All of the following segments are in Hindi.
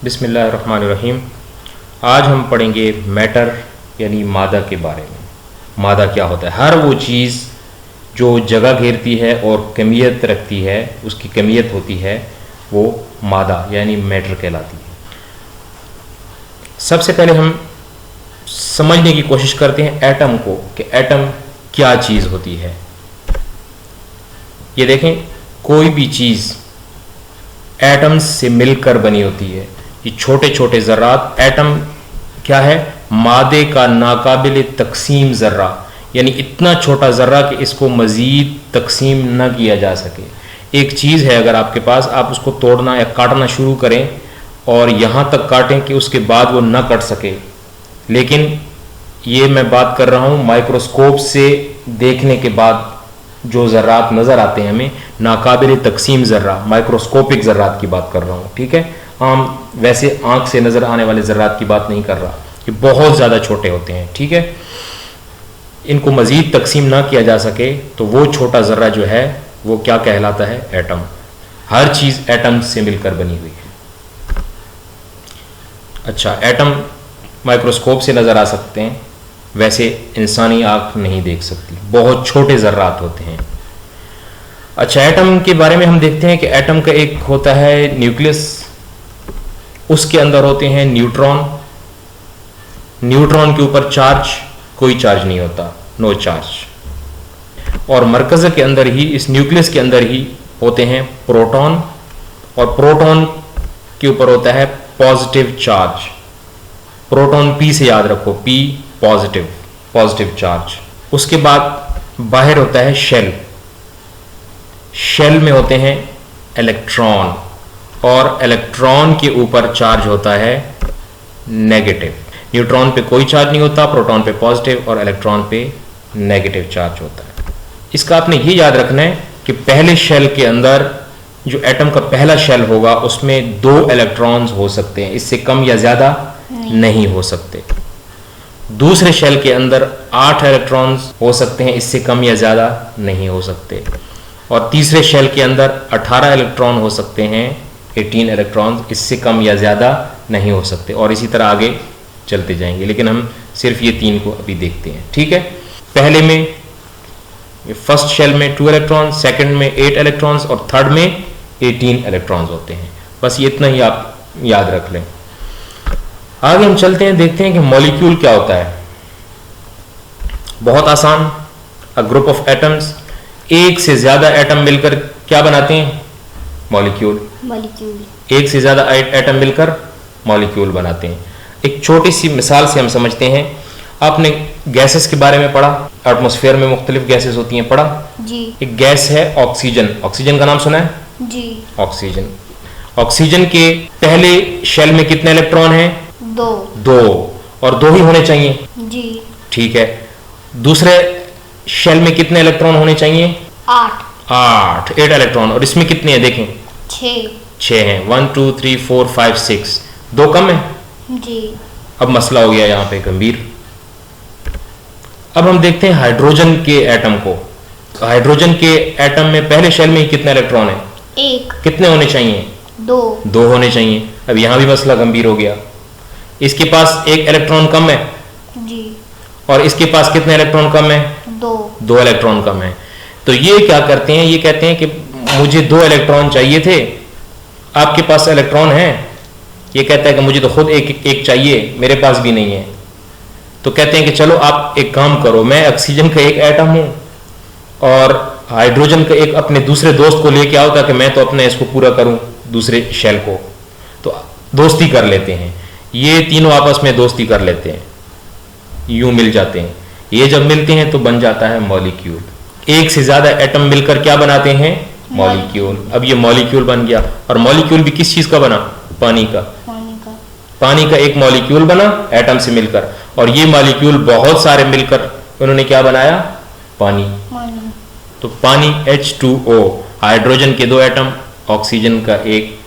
बिस्मिल्लाहिर्रहमानिर्रहीम। आज हम पढ़ेंगे मैटर यानी मादा के बारे में। मादा क्या होता है? हर वो चीज़ जो जगह घेरती है और कमियत रखती है, उसकी कमियत होती है, वो मादा यानी मैटर कहलाती है। सबसे पहले हम समझने की कोशिश करते हैं एटम को, कि एटम क्या चीज़ होती है। ये देखें, कोई भी चीज़ एटम्स से मिलकर बनी होती है। ये छोटे छोटे ज़र्रात, एटम क्या है? मादे का नाकाबिल तकसीम ज़र्रा, यानी इतना छोटा ज़र्रा कि इसको मज़ीद तकसीम न किया जा सके। एक चीज़ है, अगर आपके पास, आप उसको तोड़ना या काटना शुरू करें और यहाँ तक काटें कि उसके बाद वो न कट सके, लेकिन ये मैं बात कर रहा हूँ माइक्रोस्कोप से देखने के बाद जो ज़र्रात नज़र आते हैं हमें, नाकाबिल तकसीम ज़र्रा, माइक्रोस्कोपिक ज़र्रात की बात कर रहा हूँ, ठीक है। आम वैसे आँख से नज़र आने वाले ज़र्रात की बात नहीं कर रहा, ये बहुत ज़्यादा छोटे होते हैं, ठीक है। इनको मज़ीद तकसीम ना किया जा सके तो वो छोटा ज़र्रा जो है वो क्या कहलाता है? एटम। हर चीज़ एटम से मिलकर बनी हुई है। अच्छा, एटम माइक्रोस्कोप से नज़र आ सकते हैं, वैसे इंसानी आँख नहीं देख सकती, बहुत छोटे ज़र्रात होते हैं। अच्छा, एटम के बारे में हम देखते हैं कि एटम का एक होता है न्यूक्लियस, उसके अंदर होते हैं न्यूट्रॉन। न्यूट्रॉन के ऊपर चार्ज, कोई चार्ज नहीं होता, नो चार्ज। और मरकज़ के अंदर ही, इस न्यूक्लियस के अंदर ही होते हैं प्रोटॉन, और प्रोटॉन के ऊपर होता है पॉजिटिव चार्ज। प्रोटॉन पी से याद रखो, पी पॉजिटिव, पॉजिटिव चार्ज। उसके बाद बाहर होता है शेल। शेल में होते हैं इलेक्ट्रॉन, और इलेक्ट्रॉन के ऊपर चार्ज होता है नेगेटिव। न्यूट्रॉन पे कोई चार्ज नहीं होता, प्रोटॉन पे पॉजिटिव और इलेक्ट्रॉन पे नेगेटिव चार्ज होता है। इसका आपने ये याद रखना है कि पहले शेल के अंदर, जो एटम का पहला शेल होगा, उसमें 2 इलेक्ट्रॉन्स हो सकते हैं, इससे कम या ज़्यादा नहीं हो सकते। दूसरे शेल के अंदर 8 इलेक्ट्रॉन्स हो सकते हैं, इससे कम या ज़्यादा नहीं हो सकते। और तीसरे शेल के अंदर 18 इलेक्ट्रॉन हो सकते हैं, 18 इलेक्ट्रॉन्स, इससे कम या ज़्यादा नहीं हो सकते। और इसी तरह आगे चलते जाएंगे, लेकिन हम सिर्फ ये 3 को अभी देखते हैं, ठीक है। पहले में, फर्स्ट शेल में 2 इलेक्ट्रॉन, सेकंड में 8 इलेक्ट्रॉन्स और थर्ड में 18 इलेक्ट्रॉन्स होते हैं। बस ये इतना ही आप याद रख लें। आगे हम चलते हैं, देखते हैं कि मॉलिक्यूल क्या होता है। बहुत आसान, अ ग्रुप ऑफ एटम्स, एक से ज्यादा एटम मिलकर क्या बनाते हैं? मॉलिक्यूल। मॉलिक्यूल, एक से ज्यादा एटम मिलकर मॉलिक्यूल बनाते हैं। एक छोटी सी मिसाल से हम समझते हैं। आपने गैसेस के बारे में पढ़ा, एटमॉस्फेयर में मुख्तलिफ गैसेस होती हैं, पढ़ा जी। एक गैस है ऑक्सीजन। ऑक्सीजन का नाम सुना है जी। ऑक्सीजन। ऑक्सीजन के पहले शेल में कितने इलेक्ट्रॉन हैं? 2 और 2 ही होने चाहिए जी, ठीक है। दूसरे शेल में कितने इलेक्ट्रॉन होने चाहिए? 8 इलेक्ट्रॉन। और इसमें कितने हैं देखें? 6 हैं। 1 2 3 4 5 6, 2 कम है जी। अब मसला हो गया यहाँ पे गंभीर। अब हम देखते हैं हाइड्रोजन के एटम को। हाइड्रोजन के एटम में पहले शेल में कितने इलेक्ट्रॉन है? 1। कितने होने चाहिए? 2 होने चाहिए। अब यहाँ भी मसला गंभीर हो गया। इसके पास 1 इलेक्ट्रॉन कम है जी, और इसके पास कितने इलेक्ट्रॉन कम है? 2 इलेक्ट्रॉन कम है। तो ये क्या करते हैं? ये कहते हैं कि मुझे 2 इलेक्ट्रॉन चाहिए थे, आपके पास इलेक्ट्रॉन है? ये कहता है कि मुझे तो खुद एक चाहिए, मेरे पास भी नहीं है। तो कहते हैं कि चलो आप एक काम करो, मैं ऑक्सीजन का एक एटम हूं और हाइड्रोजन का एक अपने दूसरे दोस्त को लेके आओ, ताकि मैं तो अपने इसको पूरा करूं, दूसरे शेल को। तो दोस्ती कर लेते हैं, ये तीनों आपस में दोस्ती कर लेते हैं, यूं मिल जाते हैं। ये जब मिलते हैं तो बन जाता है मॉलिक्यूल। एक से ज्यादा एटम मिलकर क्या बनाते हैं? मॉलिक्यूल। अब ये मॉलिक्यूल बन गया। और मॉलिक्यूल भी किस चीज का बना? पानी का। पानी का एक मॉलिक्यूल बना एटम से मिलकर, और ये मॉलिक्यूल बहुत सारे मिलकर उन्होंने क्या बनाया? पानी। तो पानी H2O, हाइड्रोजन के 2 एटम, ऑक्सीजन का एक,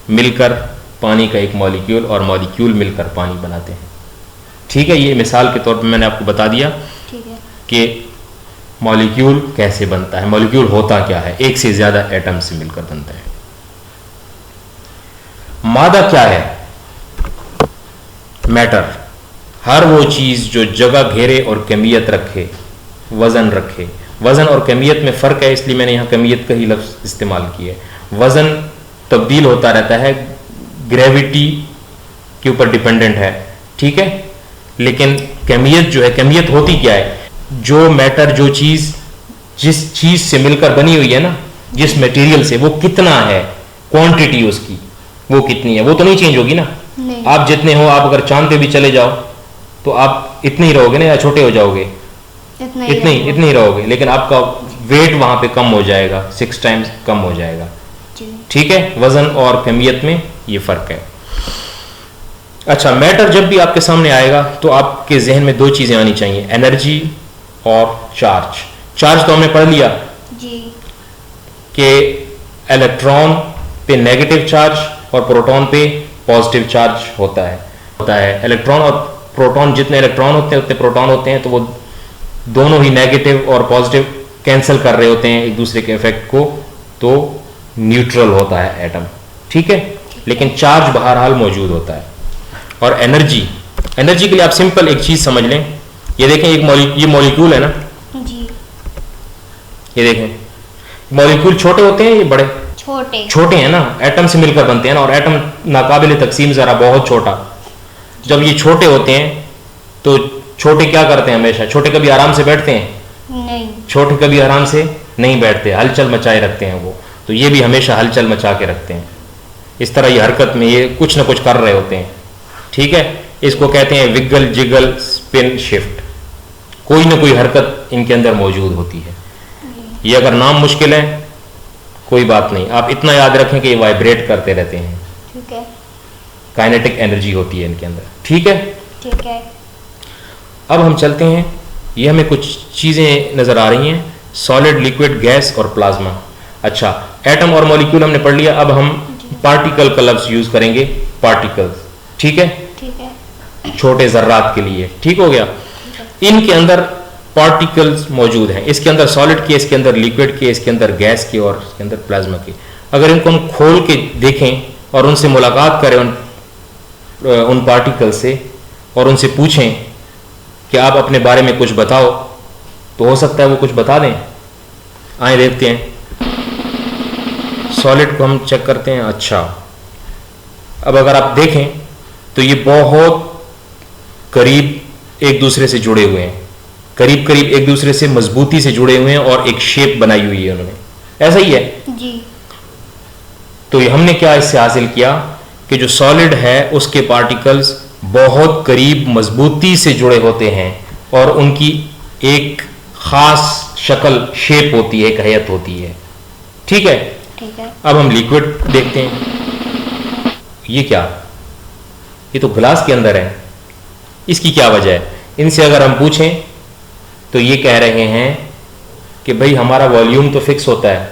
मिलकर पानी का एक मॉलिक्यूल, और मॉलिक्यूल मिलकर पानी बनाते हैं, ठीक है। ये मिसाल के तौर पे मैंने आपको बता दिया कि मॉलिक्यूल कैसे बनता है, मॉलिक्यूल होता क्या है, एक से ज्यादा एटम से मिलकर बनता है। मादा क्या है? मैटर, हर वो चीज़ जो जगह घेरे और कमियत रखे, वज़न रखे। वज़न और कमियत में फ़र्क है, इसलिए मैंने यहाँ कमियत का ही लफ्ज़ इस्तेमाल किया है। वज़न तब्दील होता रहता है, ग्रेविटी के ऊपर डिपेंडेंट है, ठीक है। लेकिन कमियत जो है, कमियत होती क्या है? जो मैटर, जो चीज़ जिस चीज़ से मिलकर बनी हुई है ना, जिस मटेरियल से, वो कितना है, क्वांटिटी उसकी वो कितनी है, वो तो नहीं चेंज होगी ना। नहीं। आप जितने हो, आप अगर चांद पे भी चले जाओ तो आप इतने ही रहोगे ना, या छोटे हो जाओगे? इतने ही रहोगे, लेकिन आपका वेट वहां पे कम हो जाएगा, 6 टाइम्स कम हो जाएगा, ठीक है। वजन और कमियत में ये फर्क है। अच्छा, मैटर जब भी आपके सामने आएगा तो आपके जहन में 2 चीजें आनी चाहिए, एनर्जी और चार्ज। चार्ज तो हमने पढ़ लिया जी कि इलेक्ट्रॉन पे नेगेटिव चार्ज और प्रोटॉन पे पॉजिटिव चार्ज होता है। इलेक्ट्रॉन और प्रोटॉन, जितने इलेक्ट्रॉन होते हैं उतने प्रोटॉन होते हैं, तो वो दोनों ही नेगेटिव और पॉजिटिव कैंसिल कर रहे होते हैं एक दूसरे के इफेक्ट को, तो न्यूट्रल होता है एटम, ठीक है। लेकिन चार्ज बहरहाल मौजूद होता है। और एनर्जी के लिए आप सिंपल एक चीज समझ लें, ये देखें, ये मॉलिक्यूल है ना जी, ये देखें, मॉलिक्यूल छोटे होते हैं, ये बड़े छोटे हैं ना, एटम से मिलकर बनते हैं ना, और एटम नाकाबिल तकसीम, जरा बहुत छोटा। जब ये छोटे होते हैं तो छोटे क्या करते हैं? हमेशा छोटे कभी आराम से बैठते हैं? नहीं। छोटे कभी आराम से नहीं बैठते, हलचल मचाए रखते हैं वो। तो ये भी हमेशा हलचल मचा के रखते हैं। इस तरह ये हरकत में ये कुछ ना कुछ कर रहे होते हैं, ठीक है। इसको कहते हैं विगल जिगल स्पिन शिफ्ट। कोई ना कोई हरकत इनके अंदर मौजूद होती है। ये अगर नाम मुश्किल है कोई बात नहीं, आप इतना याद रखें कि ये वाइब्रेट करते रहते हैं, ठीक है। काइनेटिक एनर्जी होती है इनके अंदर, ठीक है। ठीक है। अब हम चलते हैं, ये हमें कुछ चीज़ें नज़र आ रही हैं, सॉलिड, लिक्विड, गैस और प्लाज्मा। अच्छा, एटम और मॉलिक्यूल हमने पढ़ लिया, अब हम पार्टिकल का लफ्ज़ यूज़ करेंगे, पार्टिकल्स, ठीक है। ठीक है। छोटे ज़र्रात के लिए, ठीक हो गया। इनके अंदर पार्टिकल्स मौजूद हैं, इसके अंदर सॉलिड के, इसके अंदर लिक्विड के, इसके अंदर गैस के और इसके अंदर प्लाज्मा के। अगर इनको हम खोल के देखें और उनसे मुलाकात करें, उन पार्टिकल से, और उनसे पूछें कि आप अपने बारे में कुछ बताओ, तो हो सकता है वो कुछ बता दें। आए देखते हैं, सॉलिड को हम चेक करते हैं। अच्छा, अब अगर आप देखें तो ये बहुत करीब एक दूसरे से जुड़े हुए हैं, करीब करीब एक दूसरे से मजबूती से जुड़े हुए हैं, और एक शेप बनाई हुई है उन्होंने, ऐसा ही है जी। तो ये हमने क्या इससे हासिल किया कि जो सॉलिड है उसके पार्टिकल्स बहुत करीब मजबूती से जुड़े होते हैं, और उनकी एक खास शक्ल, शेप होती है, एक हैयत होती है, ठीक है। ठीक है। अब हम लिक्विड देखते हैं। ये क्या, ये तो ग्लास के अंदर है, इसकी क्या वजह है? इनसे अगर हम पूछें तो ये कह रहे हैं कि भाई हमारा वॉल्यूम तो फिक्स होता है।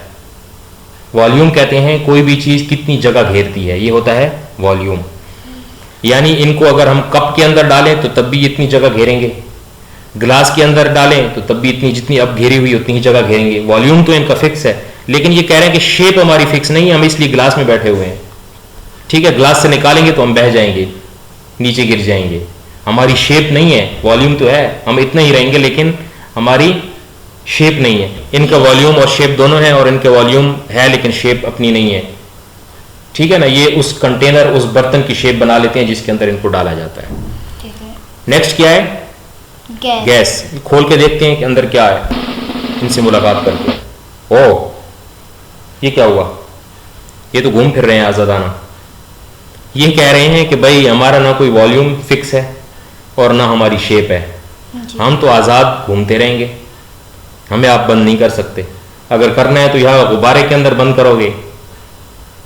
वॉल्यूम कहते हैं कोई भी चीज़ कितनी जगह घेरती है, ये होता है वॉल्यूम। यानी इनको अगर हम कप के अंदर डालें तो तब भी इतनी जगह घेरेंगे, ग्लास के अंदर डालें तो तब भी इतनी, जितनी अब घेरी हुई उतनी ही जगह घेरेंगे। वॉल्यूम तो इनका फिक्स है, लेकिन ये कह रहे हैं कि शेप हमारी फिक्स नहीं है, हम इसलिए ग्लास में बैठे हुए हैं, ठीक है। ग्लास से निकालेंगे तो हम बह जाएंगे, नीचे गिर जाएंगे, हमारी शेप नहीं है। वॉल्यूम तो है, हम इतना ही रहेंगे, लेकिन हमारी शेप नहीं है। इनका वॉल्यूम और शेप दोनों है, और इनके वॉल्यूम है लेकिन शेप अपनी नहीं है, ठीक है ना। ये उस कंटेनर, उस बर्तन की शेप बना लेते हैं जिसके अंदर इनको डाला जाता है। ठीक है। नेक्स्ट क्या है? गैस। गैस। खोल के देखते हैं कि अंदर क्या है, इनसे मुलाकात करके। ओ, ये क्या हुआ? ये तो घूम फिर रहे हैं आजादाना। ये कह रहे हैं कि भाई हमारा ना कोई वॉल्यूम फिक्स है और ना हमारी शेप है, हम तो आज़ाद घूमते रहेंगे, हमें आप बंद नहीं कर सकते। अगर करना है तो यहाँ गुब्बारे के अंदर बंद करोगे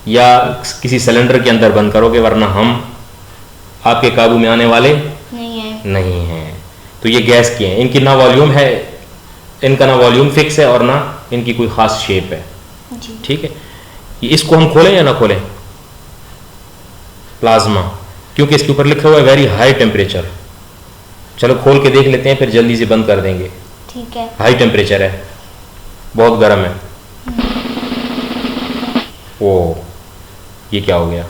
या किसी सिलेंडर के अंदर बंद करोगे, वरना हम आपके काबू में आने वाले नहीं हैं। तो ये गैस की हैं, इनकी ना वॉल्यूम है, इनका ना वॉल्यूम फिक्स है और ना इनकी कोई ख़ास शेप है, ठीक है। इसको हम खोलें या ना खोलें? प्लाज्मा, क्योंकि इसके ऊपर लिखा हुआ है वेरी हाई टेम्परेचर। चलो खोल के देख लेते हैं, फिर जल्दी से बंद कर देंगे। ठीक है। हाई टेम्परेचर है, बहुत गर्म है। ओ, ये क्या हो गया?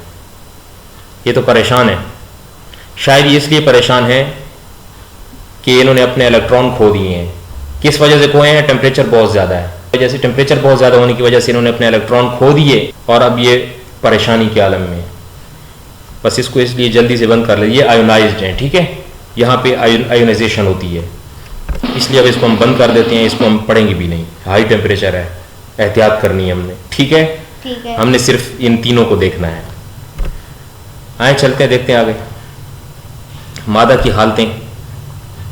ये तो परेशान है, शायद ये इसलिए परेशान है कि इन्होंने अपने इलेक्ट्रॉन खो दिए हैं। किस वजह से खोए हैं? टेम्परेचर बहुत ज़्यादा है, वजह से टेम्परेचर बहुत ज़्यादा होने की वजह से इन्होंने अपने इलेक्ट्रॉन खो दिए और अब ये परेशानी के आलम में। बस इसको इसलिए जल्दी से बंद कर ले। ये आयोनाइज्ड हैं, ठीक है, यहाँ पे आयोनाइजेशन होती है, इसलिए अब इसको हम बंद कर देते हैं। इसको हम पढ़ेंगे भी नहीं, हाई टेम्परेचर है, एहतियात करनी है हमने, ठीक है। ठीक है। हमने सिर्फ इन तीनों को देखना है। आए चलते हैं, देखते हैं आगे। मादा की हालतें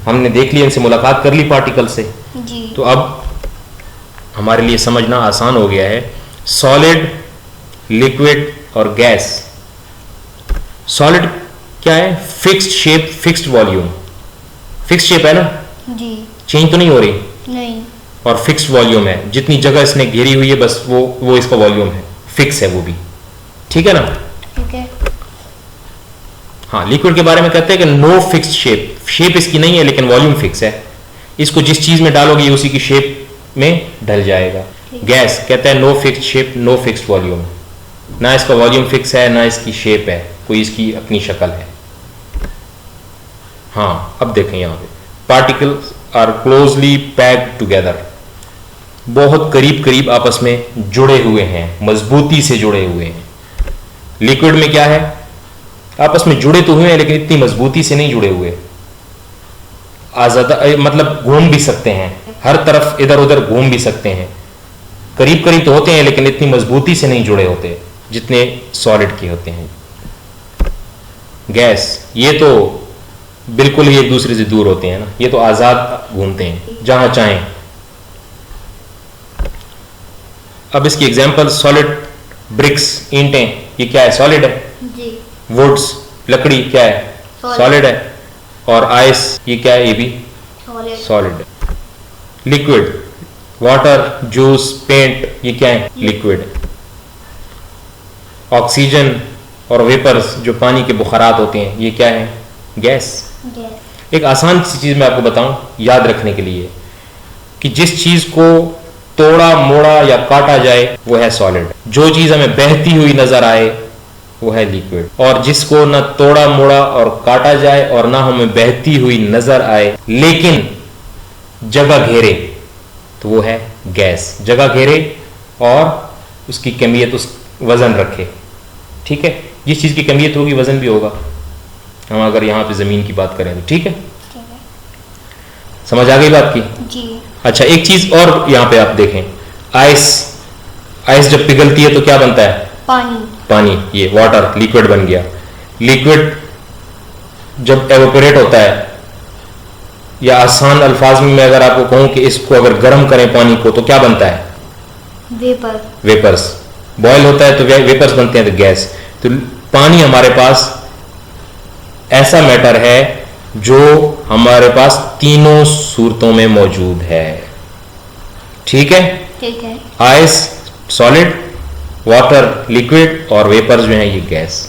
हमने देख ली, इनसे मुलाकात कर ली पार्टिकल से, जी। तो अब हमारे लिए समझना आसान हो गया है। सॉलिड, लिक्विड और गैस। सॉलिड क्या है? Fixed shape, fixed volume. Fixed shape है ना, जी। चेंज तो नहीं हो रही, नहीं। और फिक्स्ड वॉल्यूम है, जितनी जगह इसने घेरी हुई है बस वो इसका वॉल्यूम है, फिक्स है वो भी, ठीक है ना। ठीक है। हाँ, लिक्विड के बारे में कहते हैं कि नो फिक्स्ड शेप, शेप इसकी नहीं है लेकिन वॉल्यूम फिक्स है, इसको जिस चीज में डालोगे उसी की शेप में ढल जाएगा। गैस कहता है no fixed shape, no fixed volume, ना इसका वॉल्यूम फिक्स है ना इसकी शेप है, कोई इसकी अपनी शक्ल है। हाँ, अब देखें यहां पे particles are closely packed together, बहुत करीब करीब आपस में जुड़े हुए हैं, मजबूती से जुड़े हुए हैं। लिक्विड में क्या है? आपस में जुड़े तो हुए हैं लेकिन इतनी मजबूती से नहीं जुड़े हुए, आजाद मतलब घूम भी सकते हैं, हर तरफ इधर उधर घूम भी सकते हैं, करीब करीब तो होते हैं लेकिन इतनी मजबूती से नहीं जुड़े होते जितने सॉलिड के होते हैं। गैस, ये तो बिल्कुल ही एक दूसरे से दूर होते हैं ना, ये तो आजाद घूमते हैं जहां चाहें। अब इसकी एग्जांपल सॉलिड, ब्रिक्स, ईंटें, ये क्या है? सॉलिड है। जी। वुड्स, लकड़ी क्या है? सॉलिड है। और आइस, ये क्या है? ये भी सॉलिड है। लिक्विड, वाटर, जूस, पेंट, ये क्या है? लिक्विड है। ऑक्सीजन और वेपर्स, जो पानी के बुखारात होते हैं, ये क्या है? गैस। एक आसान सी चीज मैं आपको बताऊं याद रखने के लिए, कि जिस चीज को तोड़ा मोड़ा या काटा जाए वो है सॉलिड, जो चीज हमें बहती हुई नजर आए वो है लिक्विड, और जिसको ना तोड़ा मोड़ा और काटा जाए और ना हमें बहती हुई नजर आए लेकिन जगह घेरे तो वो है गैस। जगह घेरे और उसकी कमियत, उस वजन रखे, ठीक है। जिस चीज की कमियत होगी वजन भी होगा, हम अगर यहां पे जमीन की बात करें तो, ठीक है। समझ आ गई बात की? जी। अच्छा, एक चीज और यहां पे आप देखें, आइस, आइस जब पिघलती है तो क्या बनता है? पानी। पानी, ये वाटर, लिक्विड बन गया। लिक्विड जब एवोपरेट होता है, या आसान अल्फाज में मैं अगर आपको कहूं कि इसको अगर गर्म करें पानी को तो क्या बनता है? वेपर। वेपर्स। बॉयल होता है तो वेपर्स बनते हैं, तो गैस। तो पानी हमारे पास ऐसा मैटर है जो हमारे पास तीनों सूरतों में मौजूद है, ठीक है। ठीक है। आइस सॉलिड, वाटर लिक्विड और वेपर्स जो है ये गैस।